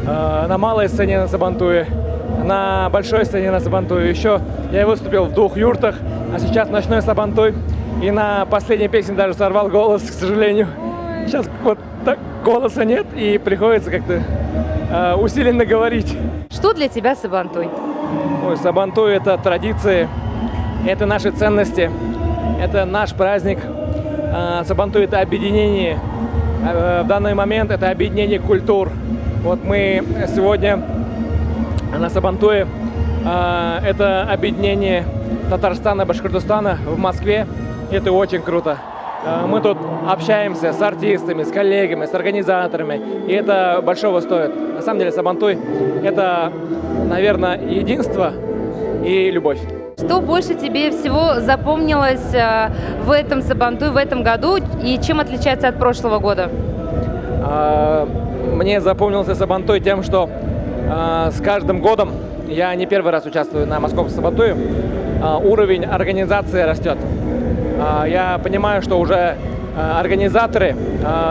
на малой сцене на Сабантуе, на большой сцене на Сабантуе. Еще я выступил в 2 юртах, а сейчас ночной Сабантуй. И на последней песне даже сорвал голос, к сожалению. Сейчас вот так голоса нет, и приходится как-то усиленно говорить. Что для тебя Сабантуй? Ой, Сабантуй — это традиции, это наши ценности, это наш праздник. Сабантуй — это объединение. В данный момент это объединение культур. Вот мы сегодня на Сабантуе. Это объединение Татарстана, Башкортостана в Москве. Это очень круто. Мы тут общаемся с артистами, с коллегами, с организаторами, и это большого стоит. На самом деле Сабантуй — это, наверное, единство и любовь. Что больше тебе всего запомнилось в этом Сабантуй, в этом году, и чем отличается от прошлого года? Мне запомнился Сабантуй тем, что с каждым годом, я не первый раз участвую на московском Сабантуе, уровень организации растет. Я понимаю, что уже организаторы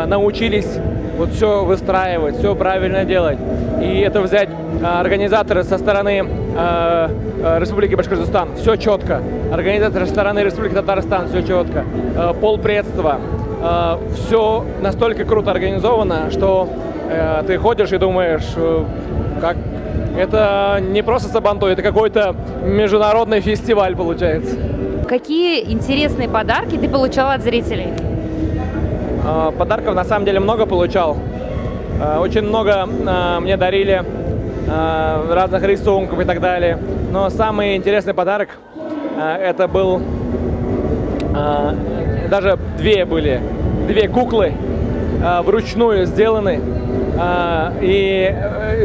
научились вот все выстраивать, все правильно делать. И это взять организаторы со стороны Республики Башкортостан, все четко. Организаторы со стороны Республики Татарстан, все четко. Полпредства, все настолько круто организовано, что ты ходишь и думаешь, как это не просто Сабантуй, это какой-то международный фестиваль получается. Какие интересные подарки ты получал от зрителей? Подарков на самом деле много получал. Очень много мне дарили разных рисунков и так далее. Но самый интересный подарок это был, даже 2 были, 2 куклы вручную сделаны и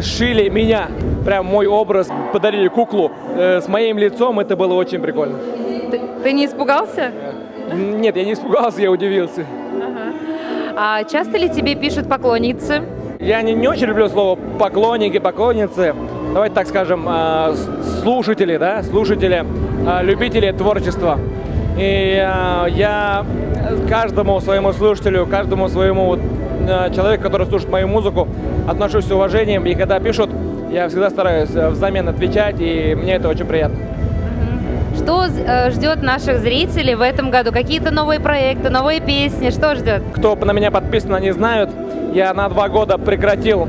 сшили меня. Прям мой образ, подарили куклу с моим лицом, это было очень прикольно. Ты не испугался? Нет, я не испугался, я удивился. Ага. А часто ли тебе пишут поклонницы? Я не очень люблю слово поклонники, поклонницы. Давайте так скажем, слушатели, да, слушатели, любители творчества. И я каждому своему слушателю, каждому своему человеку, который слушает мою музыку, отношусь с уважением. И когда пишут, я всегда стараюсь взамен отвечать, и мне это очень приятно. Что ждет наших зрителей в этом году? Какие-то новые проекты, новые песни? Что ждет? Кто на меня подписан, они знают. Я на 2 года прекратил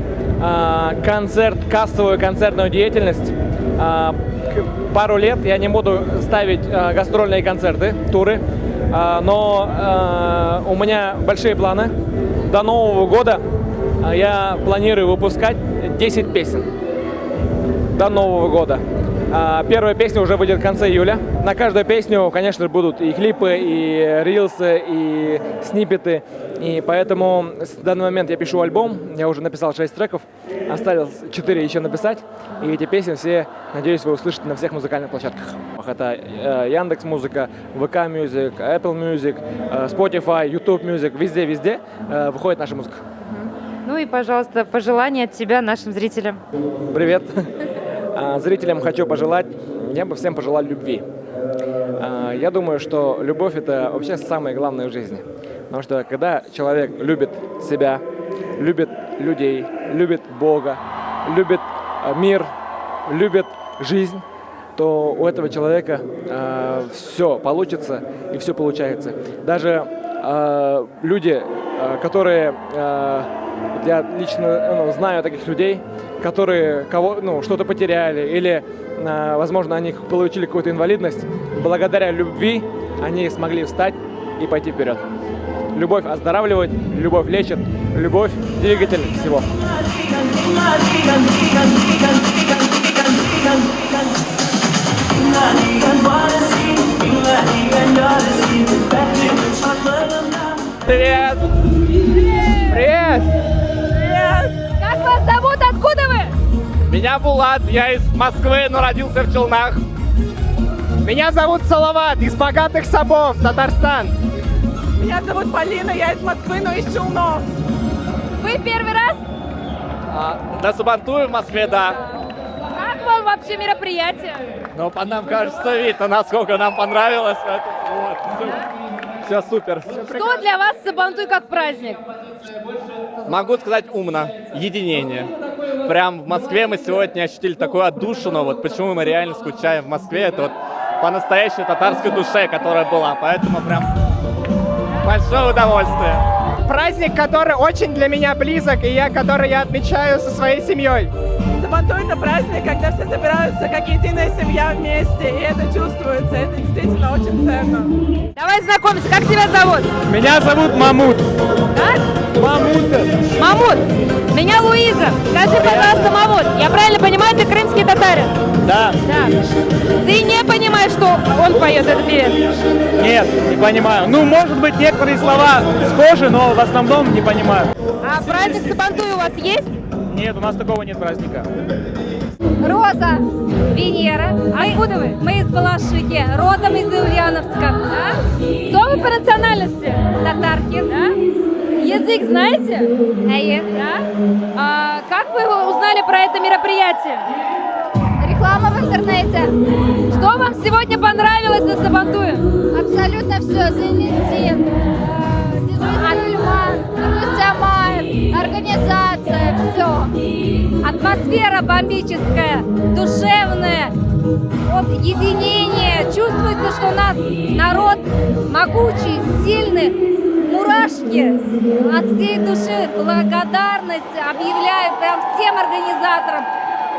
кассовую концертную деятельность. Пару лет я не буду ставить гастрольные концерты, туры, но у меня большие планы. До Нового года я планирую выпускать 10 песен. До Нового года. Первая песня уже выйдет в конце июля. На каждую песню, конечно, будут и клипы, и рилсы, и сниппеты. И поэтому в данный момент я пишу альбом. Я уже написал 6 треков. Осталось 4 еще написать. И эти песни все, надеюсь, вы услышите на всех музыкальных площадках. Это Яндекс.Музыка, ВК.Мьюзик, Apple Music, Spotify, YouTube Music. Везде выходит наша музыка. Ну и, пожалуйста, пожелания от тебя нашим зрителям. Привет. Зрителям хочу пожелать, я бы всем пожелал любви. Я думаю, что любовь — это вообще самое главное в жизни. Потому что когда человек любит себя, любит людей, любит Бога, любит мир, любит жизнь, то у этого человека все получится и все получается. Даже люди, которые... Я лично знаю таких людей, которые что-то потеряли или, возможно, они получили какую-то инвалидность. Благодаря любви они смогли встать и пойти вперед. Любовь оздоравливает, любовь лечит, любовь – двигатель всего. Привет! Привет! Привет! Как вас зовут? Откуда вы? Меня Булат, я из Москвы, но родился в Челнах. Меня зовут Салават, из богатых Сабов, Татарстан. Меня зовут Полина, я из Москвы, но из Челнов. Вы первый раз? На Сабантуе в Москве, да. Как вам вообще мероприятие? Но по нам, кажется, видно, насколько нам понравилось. Все супер. Что для вас Сабантуй как праздник? Могу сказать умно. Единение. прям в Москве мы сегодня ощутили такую отдушину. Вот почему мы реально скучаем в Москве. Это вот по настоящей татарской душе, которая была. Поэтому прям большое удовольствие. Праздник, который очень для меня близок, и который я отмечаю со своей семьей. Сабантуй — это праздник, когда все собираются как единая семья вместе, и это чувствуется, это действительно очень ценно. Давай знакомься, как тебя зовут? Меня зовут Мамут. Как? Мамут. Мамут. Меня Луиза. Скажи, пожалуйста, Мамут, я правильно понимаю, ты крымский татарин? Да. Да. Ты не понимаешь, что он поет, этот певец? Нет, не понимаю. Ну, может быть, некоторые слова схожи, но в основном не понимаю. А праздник Сабантуй у вас есть? Нет, у нас такого нет праздника. Роза, Венера. Откуда вы? Мы из Балашихи, родом из Ульяновска. Да? Кто вы по национальности? Татарки. Да? Язык знаете? Да? А как вы узнали про это мероприятие? Реклама в интернете. Что вам сегодня понравилось на Сабантуе? Абсолютно все. Зенитин, Альман, Нурмустямаев, организация, все. Атмосфера бомбическая, душевная, вот единение. Чувствуется, что у нас народ могучий, сильный. Мурашки от всей души, благодарность объявляю прям всем организаторам.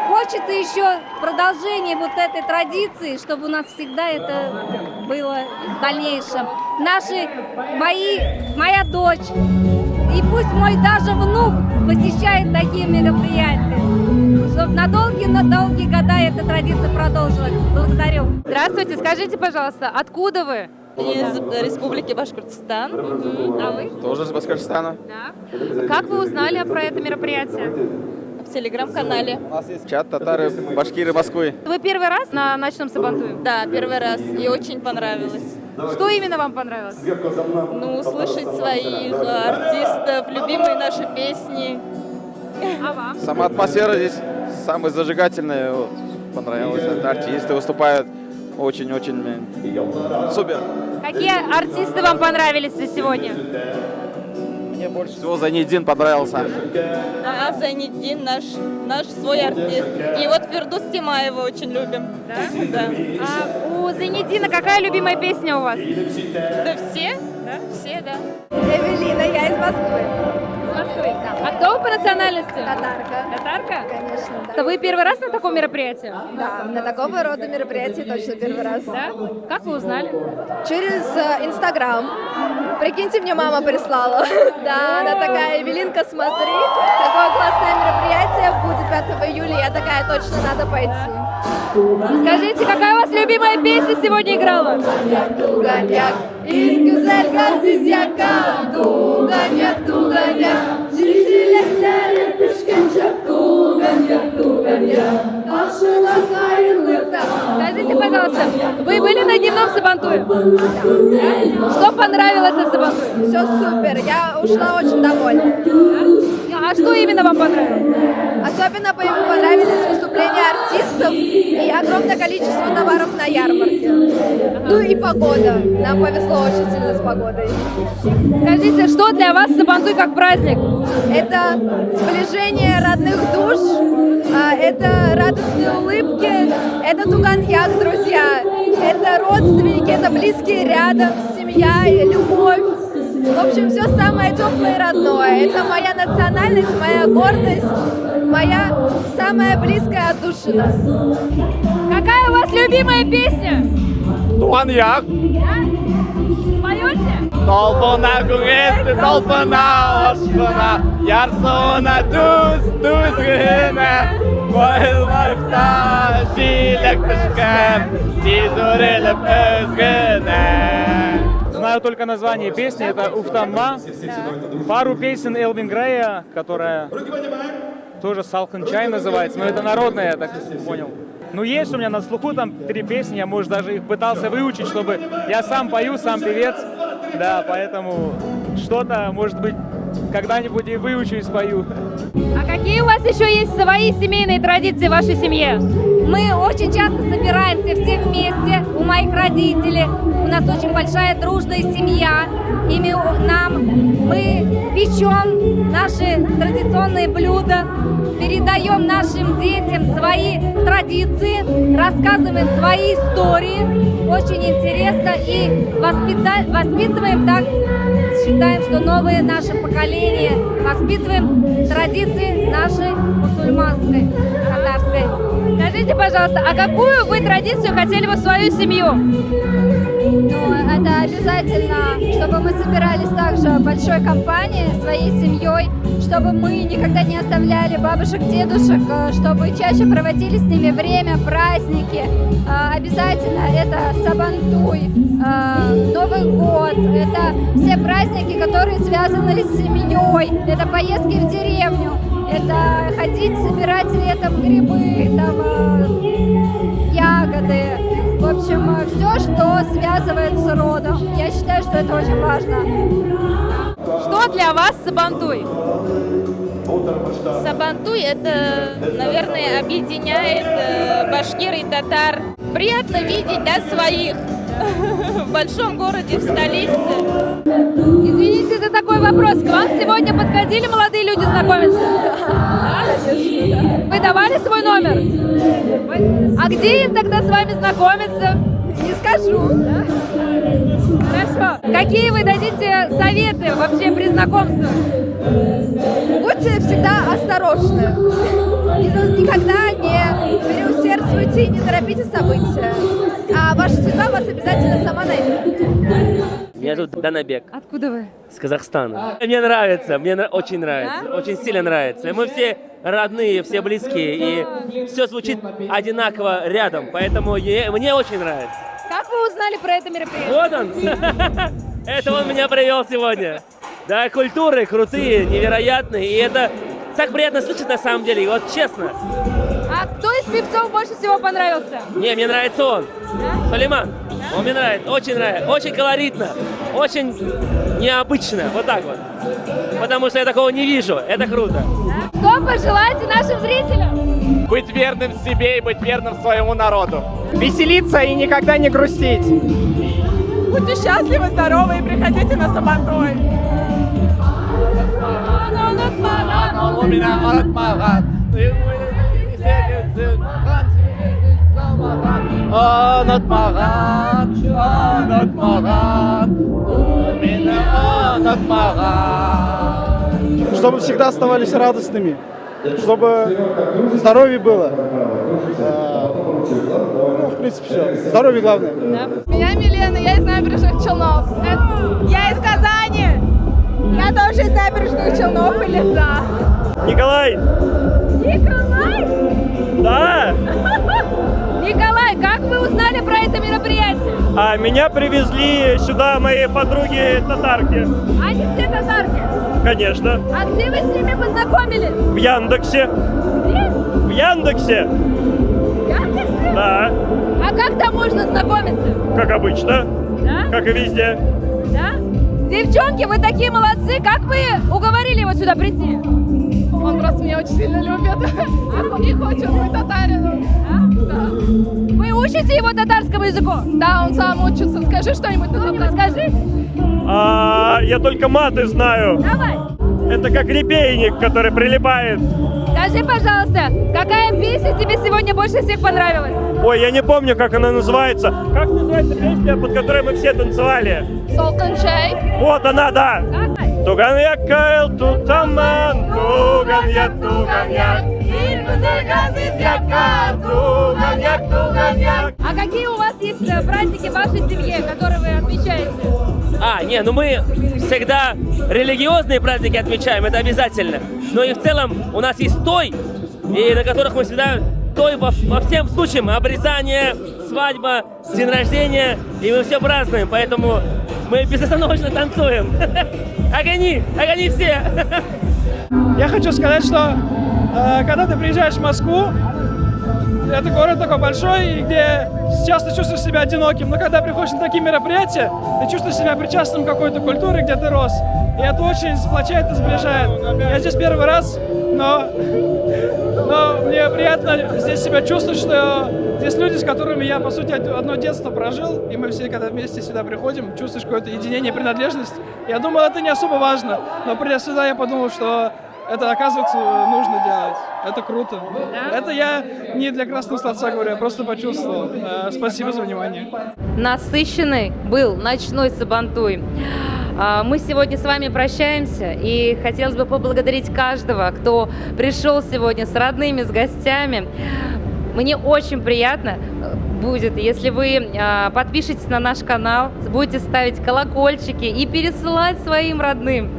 Хочется еще продолжения вот этой традиции, чтобы у нас всегда это было в дальнейшем. Моя дочь, и пусть мой даже внук посещает такие мероприятия, чтобы на долгие года эта традиция продолжилась. Благодарю. Здравствуйте, скажите, пожалуйста, откуда вы? Из Республики Башкортостан. А вы? Тоже из Башкортостана. Да. Как вы узнали про это мероприятие? В телеграм-канале. У нас есть чат татары, башкиры Москвы. Вы первый раз на ночном Сабантуе? Да, первый раз. И очень понравилось. Что именно вам понравилось? Ну, слышать своих артистов, любимые наши песни. А вам? Сама атмосфера здесь самая зажигательная. Вот, понравилось. Артисты выступают очень-очень супер. Какие артисты вам понравились сегодня? Мне больше всего Зайниддин понравился. А Зайниддин наш свой артист. И вот Фирдус Тимаева очень любим. Да? Да. А у Зайниддина какая любимая песня у вас? Да все? Да? Все, да. Эвелина, я из Москвы. Из Москвы? А кто вы по национальности? Татарка. Татарка? Конечно, да. Это вы первый раз на таком мероприятии? Да, на такого рода мероприятии точно первый раз. Да? Как вы узнали? Через Инстаграм. Прикиньте, мне мама прислала. Да, она такая: Эвелинка, смотри, такое классное мероприятие будет 5 июля. Я такая: точно надо пойти. Скажите, какая у вас любимая песня сегодня играла? Туганяк, ингюзель газиз якам, туганяк, туганяк, жижелектері пішкенчак, туганяк, ашыла хайырлыкта. Скажите, пожалуйста, вы были на дневном Сабантуе? Да? Что понравилось на Сабантуе? Все супер, я ушла очень довольна. А что именно вам понравилось? Особенно понравились выступления артистов и огромное количество товаров на ярмарке. Ну и погода. Нам повезло очень сильно с погодой. Скажите, что для вас Сабантуй как праздник? Это сближение родных душ, это радостные улыбки, это туганьяк, друзья, это родственники, это близкие рядом, семья и любовь. В общем, все самое теплое и родное. Это моя национальность, моя гордость, моя самая близкая отдушина. Какая у вас любимая песня? Туганьяк. Поете? Толпына күңелді, толпына ашқына, ярсуына түз гына, қойылмақта жилек пішкін, тез өреліп өзгіні. Знаю только название песни, это «Уфтанма». Пару песен Элвин Грея, которая тоже «Салкын чай» называется, но это народная, я так понял. Ну, есть у меня на слуху там 3 песни, я, может, даже их пытался выучить, чтобы я сам пою, сам певец. Да, поэтому что-то, может быть, когда-нибудь и выучу и спою. А какие у вас еще есть свои семейные традиции в вашей семье? Мы очень часто собираемся все вместе у моих родителей. У нас очень большая дружная семья. И мы печем наши традиционные блюда. передаем нашим детям свои традиции, рассказываем свои истории. Очень интересно и воспитываем так, считаем, что новые наше поколение, воспитываем традиции нашей мусульманской, татарской. Скажите, пожалуйста, а какую вы традицию хотели бы в свою семью? Но это обязательно, чтобы мы собирались также большой компанией, своей семьей, чтобы мы никогда не оставляли бабушек, дедушек, чтобы чаще проводили с ними время, праздники. Обязательно это Сабантуй, Новый год, это все праздники, которые связаны с семьей, это поездки в деревню, это ходить, собирать летом грибы, там, ягоды. В общем, все, что связывает с родом. Я считаю, что это очень важно. Что для вас Сабантуй? Сабантуй это, наверное, объединяет башкир и татар. Приятно видеть, да, своих в большом городе, в столице. Извините за такой вопрос. К вам сегодня подходили молодые люди знакомиться? Вы давали свой номер? А где им тогда с вами знакомиться? Не скажу. Хорошо. Какие вы дадите советы вообще при знакомстве? Будьте всегда осторожны. Никогда не переусердствуйте и не торопите события. А ваша судьба вас обязательно сама найдет. Меня зовут Данабек, Откуда вы? с Казахстана. Мне нравится, очень нравится, очень сильно нравится. Мы все родные, все близкие, и все звучит одинаково рядом, поэтому мне очень нравится. Как вы узнали про это мероприятие? Вот он! Это он меня привел сегодня. Да, культуры крутые, невероятные, и это так приятно слышать на самом деле, вот честно. А кто из певцов больше всего понравился? Не, мне нравится он. Сулейман. Он мне нравится, очень колоритно, очень необычно, вот так вот. Потому что я такого не вижу, это круто. Что пожелаете нашим зрителям? Быть верным себе и быть верным своему народу. Веселиться и никогда не грустить. Будьте счастливы, здоровы и приходите на Сабантуй. Чтобы всегда оставались радостными, чтобы здоровье было. В принципе, все. Здоровье главное. Меня Милена, я из набережных Челнов. Я из Казани. Я тоже из набережных Челнов и Леса. Николай! Николай! Да! Николай, как вы узнали про это мероприятие? А меня привезли сюда мои подруги татарки. Они все татарки. Конечно. А где вы с ними познакомились? В Яндексе. Где? В Яндексе. В Яндексе? Да. А как там можно знакомиться? Как обычно. Да? Как и везде. Да? Девчонки, вы такие молодцы. Как вы уговорили его сюда прийти? Он просто меня очень сильно любит и хочет быть татарином. Да? Вы учите его татарскому языку? Да, он сам учится. Скажи что-нибудь на татарском. Скажи. Я только маты знаю. Давай. Это как репейник, который прилипает. Скажи, пожалуйста, какая песня тебе сегодня больше всех понравилась? Ой, я не помню, как она называется. Как называется песня, под которой мы все танцевали? Солтан чай. Вот она, да. Давай. Туган я кайл, тутаман, туган я. А какие у вас есть праздники в вашей семье, которые вы отмечаете? Мы всегда религиозные праздники отмечаем, это обязательно. Но и в целом у нас есть той, и на которых мы всегда той во всем случаях. Обрезание, свадьба, день рождения, и мы все празднуем, поэтому мы безостановочно танцуем. Огони все! Я хочу сказать, что когда ты приезжаешь в Москву, это город такой большой, где часто чувствуешь себя одиноким, но когда приходишь на такие мероприятия, ты чувствуешь себя причастным к какой-то культуре, где ты рос. И это очень сплочает и сближает. Я здесь первый раз, но мне приятно здесь себя чувствовать, что здесь люди, с которыми я, по сути, одно детство прожил, и мы все, когда вместе сюда приходим, чувствуешь какое-то единение, принадлежность. Я думал, это не особо важно, но придя сюда, я подумал, что это, оказывается, нужно делать. Это круто. Да? Это я не для красного словца говорю, я просто почувствовал. Спасибо за внимание. Насыщенный был ночной Сабантуй. Мы сегодня с вами прощаемся, и хотелось бы поблагодарить каждого, кто пришел сегодня с родными, с гостями. Мне очень приятно будет, если вы подпишетесь на наш канал, будете ставить колокольчики и пересылать своим родным.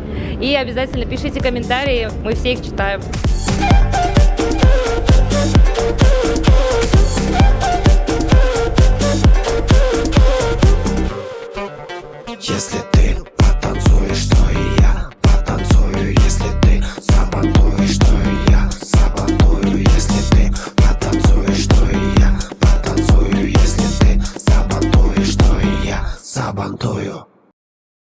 И обязательно пишите комментарии, мы все их читаем.